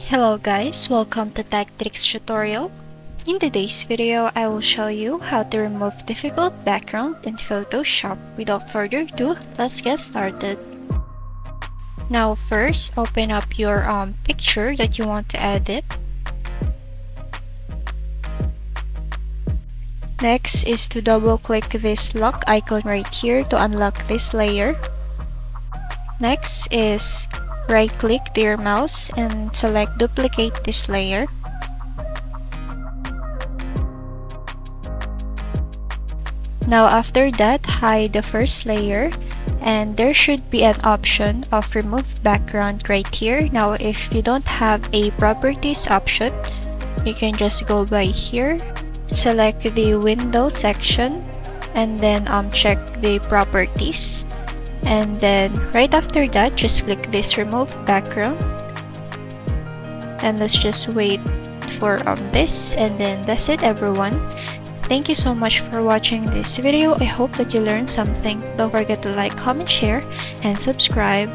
Hello guys, welcome to Tech Tricks tutorial. In today's video, I will show you how to remove difficult background in Photoshop. Without further ado, let's get started. Now first, open up your picture that you want to edit. Next is to double click this lock icon right here to unlock this layer. Next is right click to your mouse and select duplicate this layer. Now after that, hide the first layer and there should be an option of remove background right here. Now if you don't have a properties option, you can just go by here, select the window section and then check the properties. And then right after that, just click this remove background and let's just wait for this, and then that's it everyone. Thank you so much for watching this video. I hope that you learned something. Don't forget to like, comment, share, and subscribe.